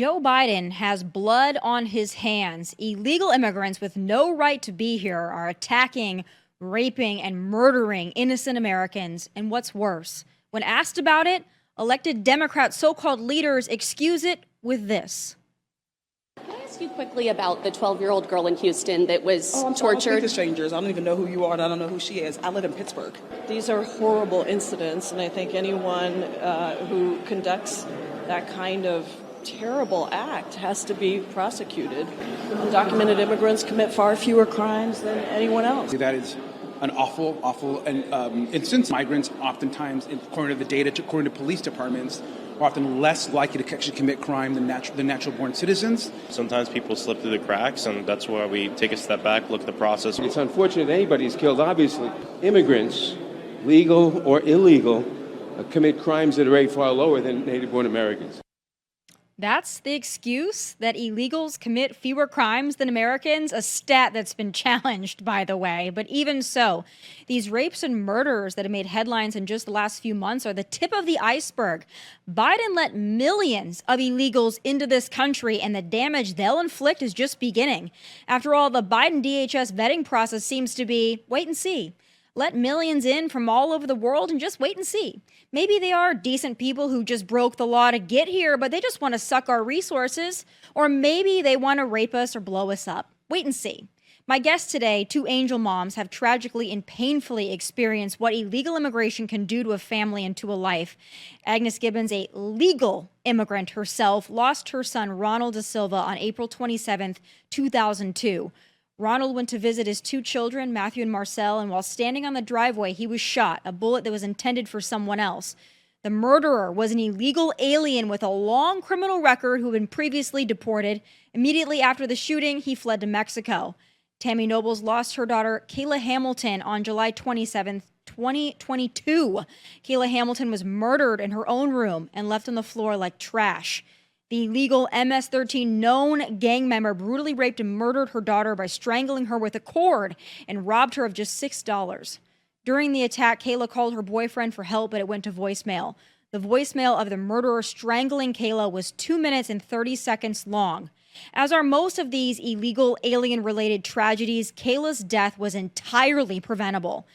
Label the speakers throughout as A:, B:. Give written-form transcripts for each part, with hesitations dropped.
A: Joe Biden has blood on his hands. Illegal immigrants with no right to be here are attacking, raping, and murdering innocent Americans. And what's worse, when asked about it, elected Democrat so-called leaders excuse it with this.
B: Can I ask you quickly about the 12-year-old girl in Houston that was
C: tortured? I don't speak to strangers. I don't even know who you are, and I don't know who she is. I live in Pittsburgh.
D: These are horrible incidents, and I think anyone who conducts that kind of terrible act has to be prosecuted. Undocumented immigrants commit far fewer crimes than anyone else.
E: That is an awful instance. Migrants oftentimes, according to the data, according to police departments, are often less likely to actually commit crime than natural-born citizens.
F: Sometimes people slip through the cracks, and that's why we take a step back, look at the process.
G: It's unfortunate anybody's killed, obviously. Immigrants, legal or illegal, commit crimes at a rate far lower than native-born Americans.
A: That's the excuse, that illegals commit fewer crimes than Americans, a stat that's been challenged, by the way. But even so, these rapes and murders that have made headlines in just the last few months are the tip of the iceberg. Biden let millions of illegals into this country, and the damage they'll inflict is just beginning. After all, the Biden DHS vetting process seems to be wait and see. Let millions in from all over the world and just wait and see. Maybe they are decent people who just broke the law to get here, but they just want to suck our resources. Or maybe they want to rape us or blow us up. Wait and see. My guests today, two angel moms, have tragically and painfully experienced what illegal immigration can do to a family and to a life. Agnes Gibbons, a legal immigrant herself, lost her son Ronald Da Silva on April 27th, 2002. Ronald went to visit his two children, Matthew and Marcel, and while standing on the driveway, he was shot, a bullet that was intended for someone else. The murderer was an illegal alien with a long criminal record who had been previously deported. Immediately after the shooting, he fled to Mexico. Tammy Nobles lost her daughter, Kayla Hamilton, on July 27th, 2022. Kayla Hamilton was murdered in her own room and left on the floor like trash. The illegal MS-13 known gang member brutally raped and murdered her daughter by strangling her with a cord and robbed her of just $6. During the attack, Kayla called her boyfriend for help, but it went to voicemail. The voicemail of the murderer strangling Kayla was 2 minutes and 30 seconds long. As are most of these illegal alien-related tragedies, Kayla's death was entirely preventable.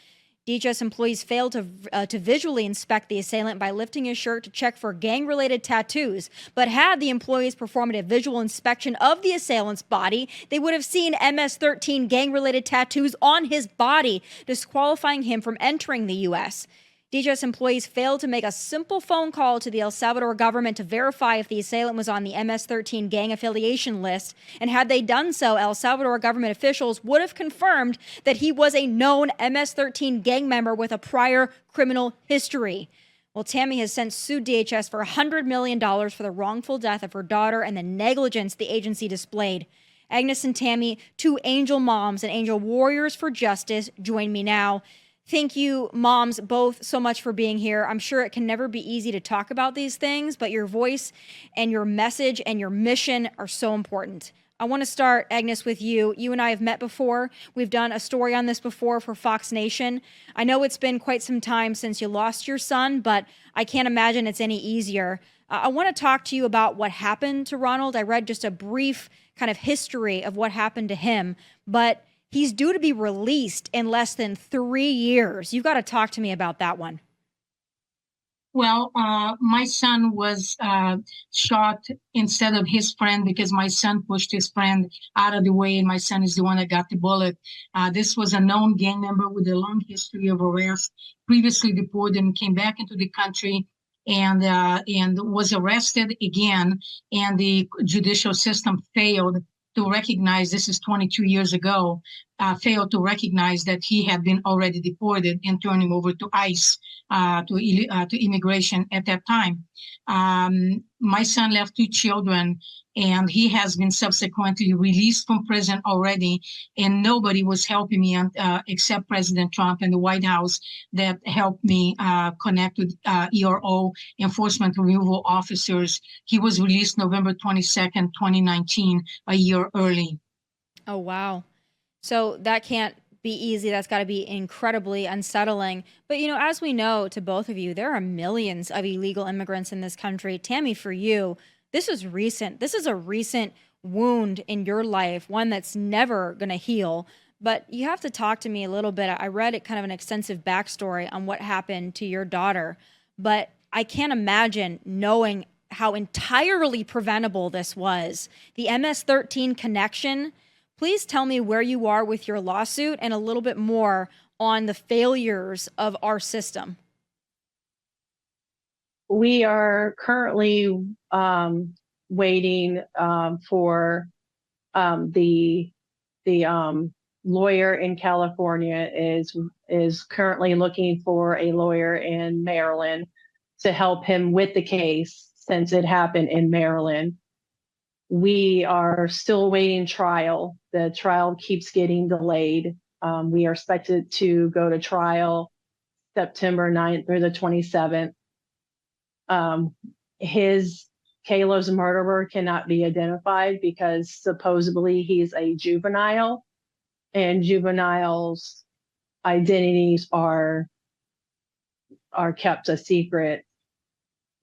A: DHS employees failed to visually inspect the assailant by lifting his shirt to check for gang-related tattoos. But had the employees performed a visual inspection of the assailant's body, they would have seen MS-13 gang-related tattoos on his body, disqualifying him from entering the U.S. DHS employees failed to make a simple phone call to the El Salvador government to verify if the assailant was on the MS-13 gang affiliation list. And had they done so, El Salvador government officials would have confirmed that he was a known MS-13 gang member with a prior criminal history. Well, Tammy has since sued DHS for $100 million for the wrongful death of her daughter and the negligence the agency displayed. Agnes and Tammy, two angel moms and angel warriors for justice, join me now. Thank you, moms, both so much for being here. I'm sure it can never be easy to talk about these things, but your voice and your message and your mission are so important. I want to start, Agnes, with you. You and I have met before. We've done a story on this before for Fox Nation. I know it's been quite some time since you lost your son, but I can't imagine it's any easier. I want to talk to you about what happened to Ronald. I read just a brief kind of history of what happened to him, but he's due to be released in less than 3 years. You've got to talk to me about that one.
H: Well, my son was shot instead of his friend because my son pushed his friend out of the way, and my son is the one that got the bullet. This was a known gang member with a long history of arrest, previously deported and came back into the country and was arrested again, and the judicial system failed to recognize, this is 22 years ago, failed to recognize that he had been already deported and turned him over to ICE, to immigration at that time. My son left two children, and he has been subsequently released from prison already, and nobody was helping me except President Trump and the White House that helped me connect with ERO, Enforcement Removal Officers. He was released November 22nd, 2019, a year early.
A: Oh, wow. So that can't be easy. That's got to be incredibly unsettling. But, you know, as we know, to both of you, there are millions of illegal immigrants in this country. Tammy, for you, this is recent. This is a recent wound in your life, one that's never going to heal. But you have to talk to me a little bit. I read it kind of an extensive backstory on what happened to your daughter, but I can't imagine knowing how entirely preventable this was. The MS-13 connection. Please tell me where you are with your lawsuit and a little bit more on the failures of our system.
I: We are currently waiting for the lawyer in California is currently looking for a lawyer in Maryland to help him with the case since it happened in Maryland. We are still waiting trial. The trial keeps getting delayed. We are expected to go to trial September 9th through the 27th. Kayla's murderer cannot be identified because supposedly he's a juvenile, and juveniles' identities are kept a secret.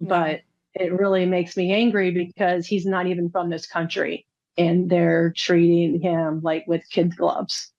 A: Wow.
I: But it really makes me angry because he's not even from this country, and they're treating him like with kid gloves.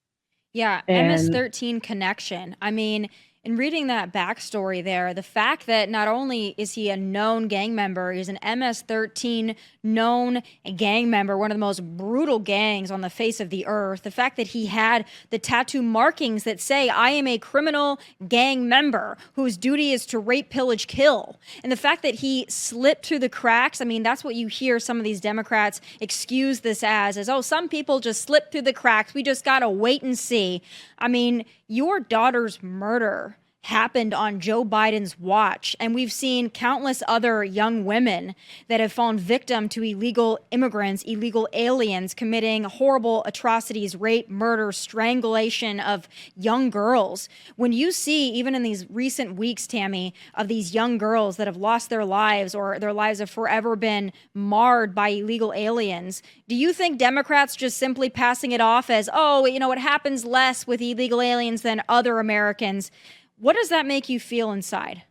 A: Yeah,
I: And
A: MS-13 connection. I mean, in reading that backstory there, the fact that not only is he a known gang member, he's an MS-13 known gang member, one of the most brutal gangs on the face of the earth. The fact that he had the tattoo markings that say, I am a criminal gang member whose duty is to rape, pillage, kill. And the fact that he slipped through the cracks, I mean, that's what you hear some of these Democrats excuse this as, oh, some people just slip through the cracks. We just got to wait and see. I mean, your daughter's murder happened on Joe Biden's watch, and we've seen countless other young women that have fallen victim to illegal immigrants, illegal aliens committing horrible atrocities, rape, murder, strangulation of young girls. When you see, even in these recent weeks, Tammy, of these young girls that have lost their lives or their lives have forever been marred by illegal aliens, do you think Democrats just simply passing it off as, oh, you know, it happens less with illegal aliens than other Americans? What does that make you feel inside?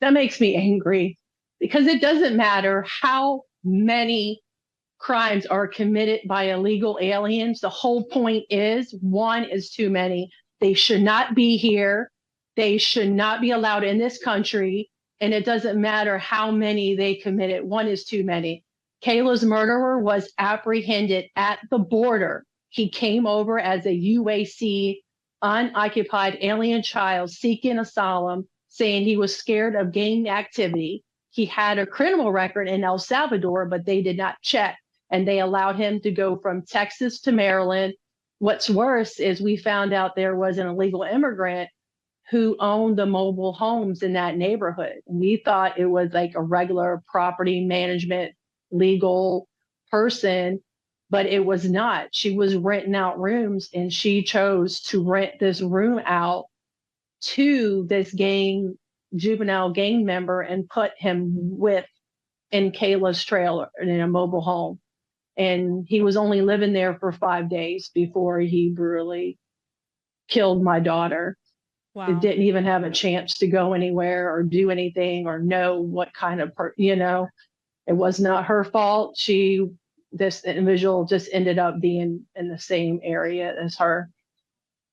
I: that makes me angry because it doesn't matter how many crimes are committed by illegal aliens. The whole point is one is too many. They should not be here. They should not be allowed in this country. And it doesn't matter how many they committed. One is too many. Kayla's murderer was apprehended at the border. He came over as a UAC unoccupied alien child seeking asylum, saying he was scared of gang activity. He had a criminal record in El Salvador, but they did not check, and they allowed him to go from Texas to Maryland. What's worse is we found out there was an illegal immigrant who owned the mobile homes in that neighborhood. We thought it was like a regular property management legal person, but it was not. She was renting out rooms, and she chose to rent this room out to this juvenile gang member and put him in Kayla's trailer in a mobile home. And he was only living there for 5 days before he brutally killed my daughter.
A: Wow.
I: It didn't even have a chance to go anywhere or do anything or know what kind of it was not her fault. This individual just ended up being in the same area as her.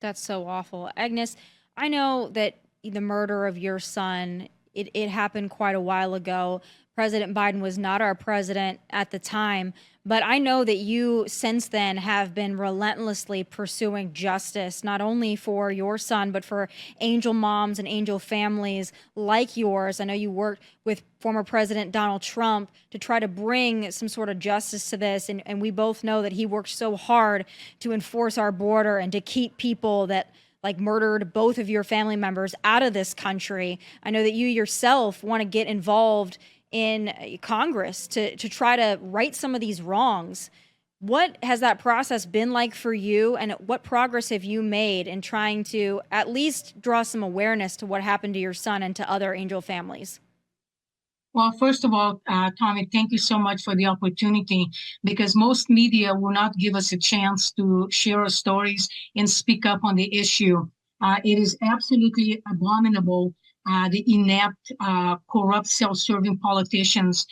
A: That's so awful. Agnes, I know that the murder of your son, it happened quite a while ago. President Biden was not our president at the time, but I know that you since then have been relentlessly pursuing justice, not only for your son, but for angel moms and angel families like yours. I know you worked with former President Donald Trump to try to bring some sort of justice to this, and we both know that he worked so hard to enforce our border and to keep people that murdered both of your family members out of this country. I know that you yourself want to get involved in Congress to try to right some of these wrongs. What has that process been like for you, and what progress have you made in trying to at least draw some awareness to what happened to your son and to other angel families?
H: Well, first of all, Tommy, thank you so much for the opportunity, because most media will not give us a chance to share our stories and speak up on the issue. It is absolutely abominable the inept, corrupt, self-serving politicians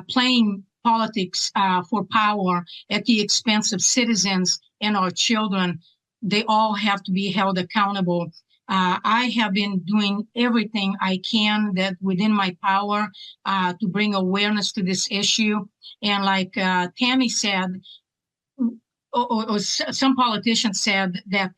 H: playing politics for power at the expense of citizens and our children. They all have to be held accountable. I have been doing everything I can that within my power to bring awareness to this issue. And like Tammy said, or some politicians said that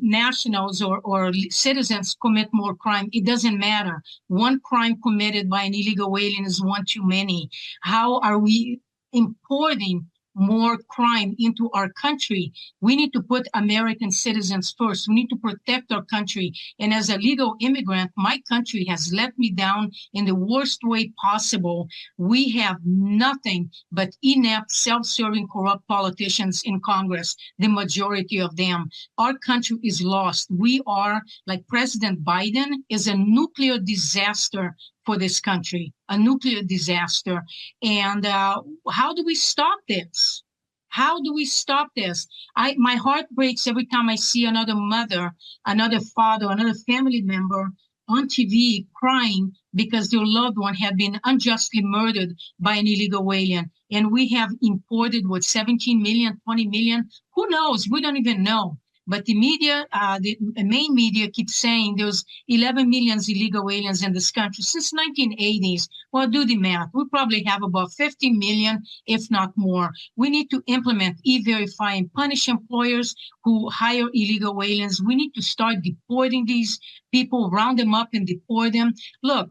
H: nationals or citizens commit more crime. It doesn't matter. One crime committed by an illegal alien is one too many. How are we importing more crime into our country? We need to put American citizens first. We need to protect our country. And as a legal immigrant, my country has let me down in the worst way possible. We have nothing but inept, self-serving, corrupt politicians in Congress, the majority of them. Our country is lost. We are, like President Biden, is a nuclear disaster for this country, a nuclear disaster. And how do we stop this? How do we stop this? My heart breaks every time I see another mother, another father, another family member on TV crying because their loved one had been unjustly murdered by an illegal alien. And we have imported, 17 million, 20 million? Who knows? We don't even know. But the media, the main media keeps saying there's 11 million illegal aliens in this country since 1980s. Well, do the math. We probably have about 50 million, if not more. We need to implement E-Verify and punish employers who hire illegal aliens. We need to start deporting these people, round them up and deport them. Look,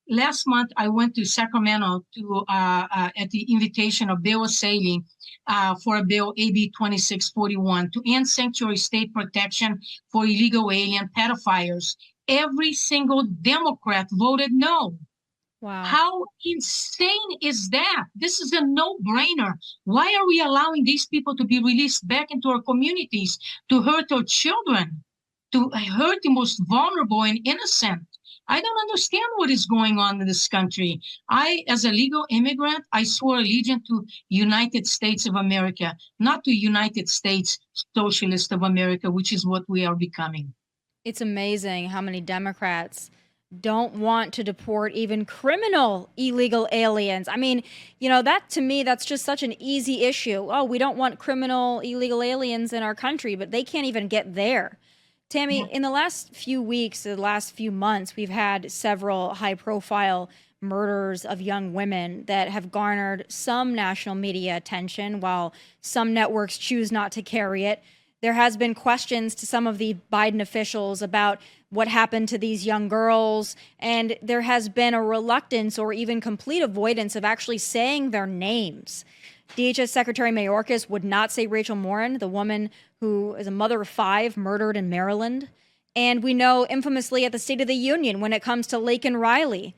H: last month I went to Sacramento to at the invitation of Bill O'Saley, for a bill, AB 2641, to end sanctuary state protection for illegal alien pedophiles. Every single Democrat voted no.
A: Wow.
H: How insane is that? This is a no-brainer. Why are we allowing these people to be released back into our communities to hurt our children, to hurt the most vulnerable and innocent? I don't understand what is going on in this country. As a legal immigrant, I swore allegiance to United States of America, not to United States Socialist of America, which is what we are becoming.
A: It's amazing how many Democrats don't want to deport even criminal illegal aliens. I mean, that to me, that's just such an easy issue. Oh, we don't want criminal illegal aliens in our country, but they can't even get there. Tammy, in the last few weeks, the last few months, we've had several high-profile murders of young women that have garnered some national media attention, while some networks choose not to carry it. There has been questions to some of the Biden officials about what happened to these young girls, and there has been a reluctance or even complete avoidance of actually saying their names. DHS Secretary Mayorkas would not say Rachel Morin, the woman who is a mother of 5 murdered in Maryland. And we know infamously at the State of the Union when it comes to Laken Riley,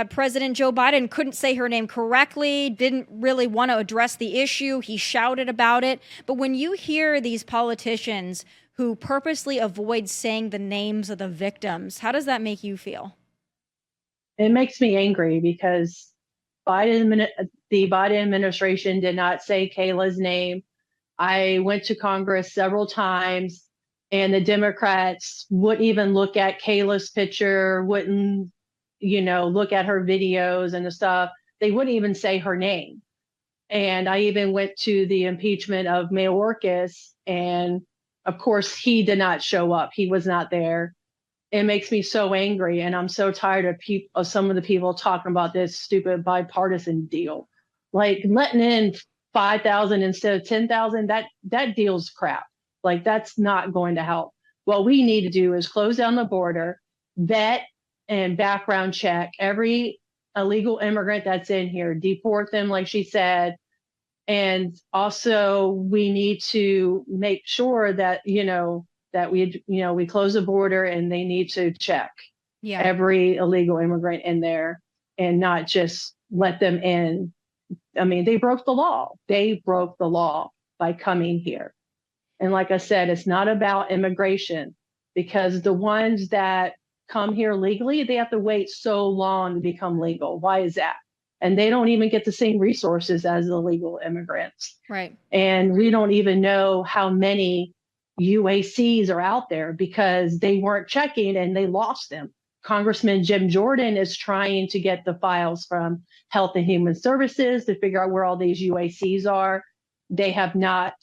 A: President Joe Biden couldn't say her name correctly, didn't really want to address the issue. He shouted about it. But when you hear these politicians who purposely avoid saying the names of the victims, how does that make you feel?
I: It makes me angry because the Biden administration did not say Kayla's name. I went to Congress several times, and the Democrats wouldn't even look at Kayla's picture, wouldn't, look at her videos and the stuff. They wouldn't even say her name. And I even went to the impeachment of Mayorkas, and of course, he did not show up. He was not there. It makes me so angry, and I'm so tired of some of the people talking about this stupid bipartisan deal. Like letting in 5,000 instead of 10,000, that deal's crap. Like that's not going to help. What we need to do is close down the border, vet and background check every illegal immigrant that's in here, deport them, like she said. And also we need to make sure that, that we close the border, and they need to check every illegal immigrant in there and not just let them in. I mean, they broke the law. They broke the law by coming here. And like I said, it's not about immigration, because the ones that come here legally, they have to wait so long to become legal. Why is that? And they don't even get the same resources as the legal immigrants.
A: Right.
I: And we don't even know how many UACs are out there because they weren't checking and they lost them. Congressman Jim Jordan is trying to get the files from Health and Human Services to figure out where all these UACs are. They have not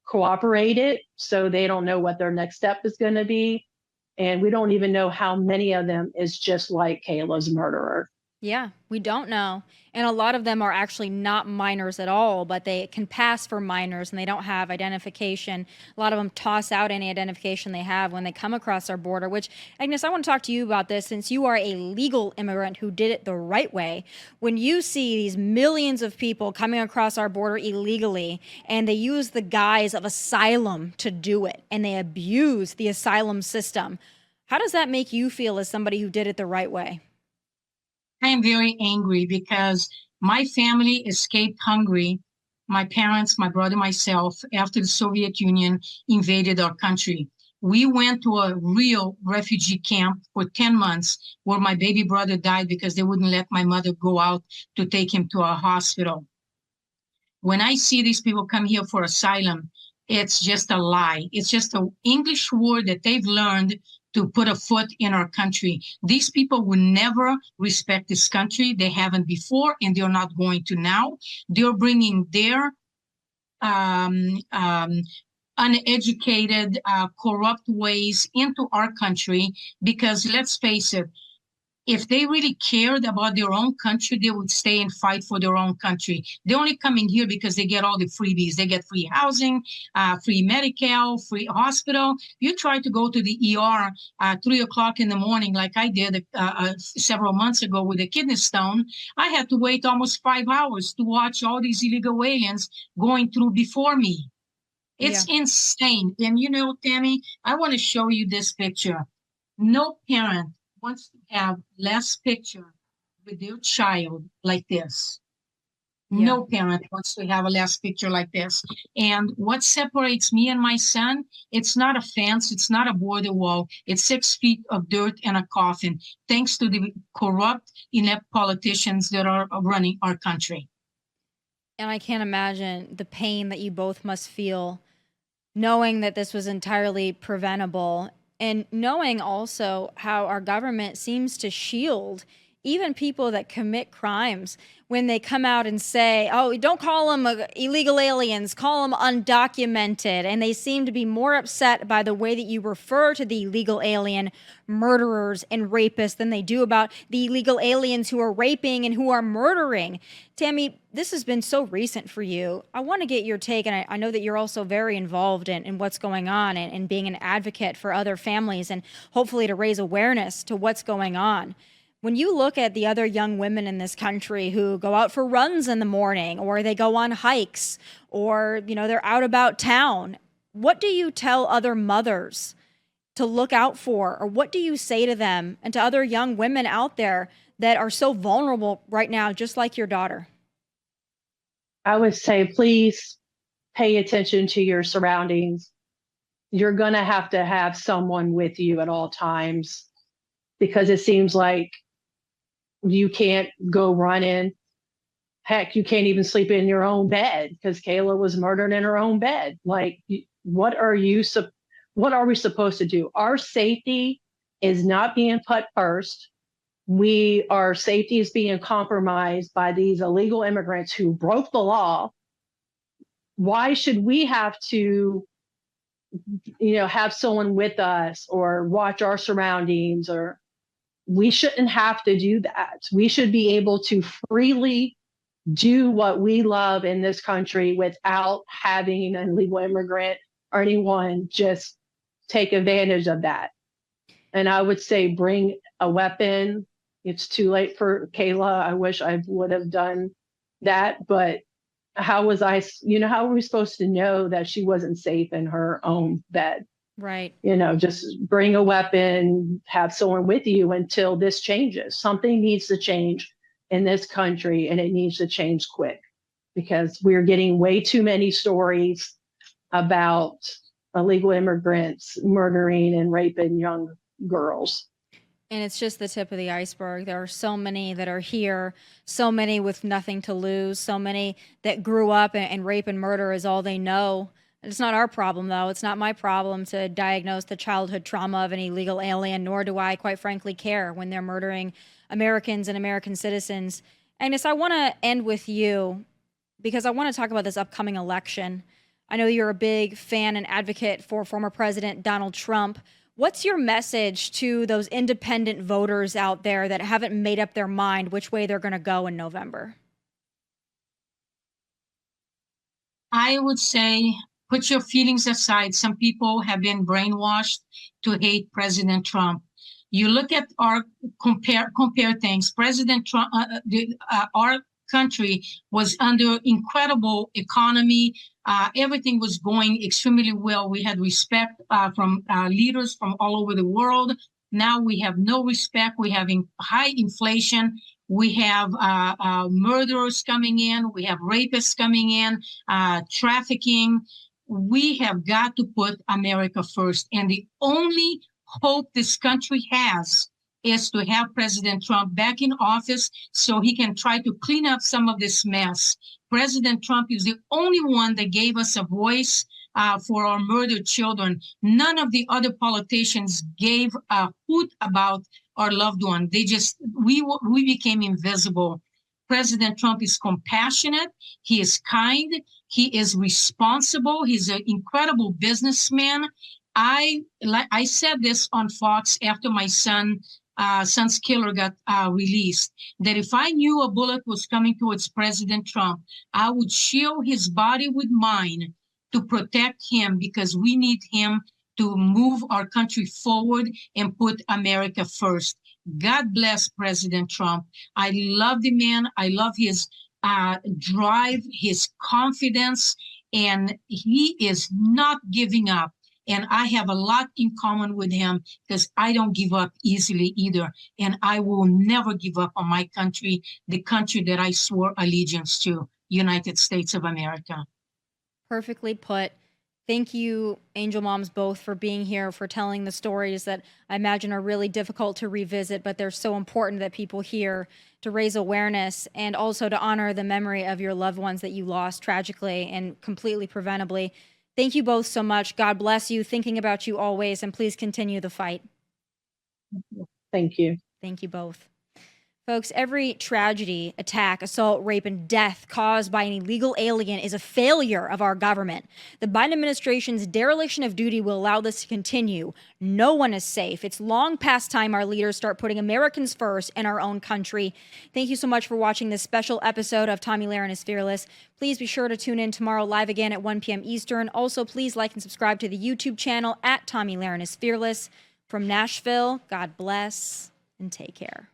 I: cooperated, so they don't know what their next step is going to be. And we don't even know how many of them is just like Kayla's murderer.
A: Yeah, we don't know. And a lot of them are actually not minors at all, but they can pass for minors and they don't have identification. A lot of them toss out any identification they have when they come across our border, which, Agnes, I want to talk to you about this since you are a legal immigrant who did it the right way. When you see these millions of people coming across our border illegally and they use the guise of asylum to do it and they abuse the asylum system, how does that make you feel as somebody who did it the right way?
H: I am very angry because my family escaped Hungary, my parents, my brother, myself, after the Soviet Union invaded our country. We went to a real refugee camp for 10 months where my baby brother died because they wouldn't let my mother go out to take him to a hospital. When I see these people come here for asylum, it's just a lie. It's just an English word that they've learned to put a foot in our country. These people will never respect this country. They haven't before, and they're not going to now. They're bringing their uneducated, corrupt ways into our country because, let's face it, if they really cared about their own country, they would stay and fight for their own country. They only come in here because they get all the freebies. They get free housing, free medical, free hospital. You try to go to the ER at 3 o'clock in the morning, like I did several months ago with a kidney stone. I had to wait almost 5 hours to watch all these illegal aliens going through before me. It's insane. And you know, Tammy, I want to show you this picture. No parent wants to have less picture with their child like this. No parent wants to have a last picture like this. And what separates me and my son, it's not a fence, it's not a border wall, it's 6 feet of dirt and a coffin, thanks to the corrupt, inept politicians that are running our country.
A: And I can't imagine the pain that you both must feel knowing that this was entirely preventable. And knowing also how our government seems to shield even people that commit crimes when they come out and say, oh, don't call them illegal aliens, call them undocumented. And they seem to be more upset by the way that you refer to the illegal alien murderers and rapists than they do about the illegal aliens who are raping and who are murdering. Tammy, this has been so recent for you. I want to get your take, and I know that you're also very involved in what's going on and being an advocate for other families and hopefully to raise awareness to what's going on. When you look at the other young women in this country who go out for runs in the morning or they go on hikes or, you know, they're out about town, what do you tell other mothers to look out for? Or what do you say to them and to other young women out there that are so vulnerable right now, just like your daughter?
I: I would say, please pay attention to your surroundings. You're going to have someone with you at all times because it seems like you can't go running. Heck, you can't even sleep in your own bed because Kayla was murdered in her own bed. Like, what are we supposed to do? Our safety is not being put first. Our safety is being compromised by these illegal immigrants who broke the law. Why should we have to, have someone with us or watch our surroundings? Or we shouldn't have to do that. We should be able to freely do what we love in this country without having an illegal immigrant or anyone just take advantage of that. And I would say bring a weapon. It's too late for Kayla. I wish I would have done that, but how are we supposed to know that she wasn't safe in her own bed?
A: Right.
I: Just bring a weapon, have someone with you until this changes. Something needs to change in this country, and it needs to change quick because we're getting way too many stories about illegal immigrants murdering and raping young girls.
A: And it's just the tip of the iceberg. There are so many that are here, so many with nothing to lose, so many that grew up and rape and murder is all they know. It's not our problem, though. It's not my problem to diagnose the childhood trauma of an illegal alien, nor do I, quite frankly, care when they're murdering Americans and American citizens. Agnes, I want to end with you because I want to talk about this upcoming election. I know you're a big fan and advocate for former President Donald Trump. What's your message to those independent voters out there that haven't made up their mind which way they're going to go in November?
H: I would say put your feelings aside. Some people have been brainwashed to hate President Trump. You look at our compare things. President Trump, our country was under incredible economy. Everything was going extremely well. We had respect from leaders from all over the world. Now we have no respect. We have high inflation. We have murderers coming in. We have rapists coming in, trafficking. We have got to put America first. And the only hope this country has is to have President Trump back in office so he can try to clean up some of this mess. President Trump is the only one that gave us a voice for our murdered children. None of the other politicians gave a hoot about our loved one. We became invisible. President Trump is compassionate. He is kind. He is responsible. He's an incredible businessman. I said this on Fox after my son's killer got released, that if I knew a bullet was coming towards President Trump, I would shield his body with mine to protect him, because we need him to move our country forward and put America first. God bless President Trump. I love the man. I love his drive, his confidence, and he is not giving up. And I have a lot in common with him because I don't give up easily either. And I will never give up on my country, the country that I swore allegiance to, United States of America.
A: Perfectly put. Thank you, Angel Moms, both for being here, for telling the stories that I imagine are really difficult to revisit, but they're so important that people hear, to raise awareness and also to honor the memory of your loved ones that you lost tragically and completely preventably. Thank you both so much. God bless you, thinking about you always, and please continue the fight.
I: Thank you.
A: Thank you both. Folks, every tragedy, attack, assault, rape, and death caused by an illegal alien is a failure of our government. The Biden administration's dereliction of duty will allow this to continue. No one is safe. It's long past time our leaders start putting Americans first in our own country. Thank you so much for watching this special episode of Tomi Lahren is Fearless. Please be sure to tune in tomorrow live again at 1 p.m. Eastern. Also, please like and subscribe to the YouTube channel at Tomi Lahren is Fearless. From Nashville, God bless and take care.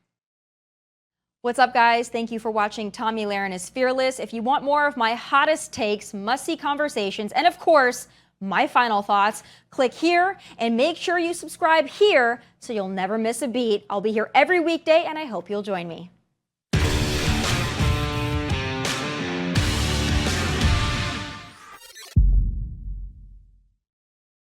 A: What's up, guys? Thank you for watching Tomi Lahren is Fearless. If you want more of my hottest takes, must-see conversations, and of course, my final thoughts, click here and make sure you subscribe here so you'll never miss a beat. I'll be here every weekday, and I hope you'll join me.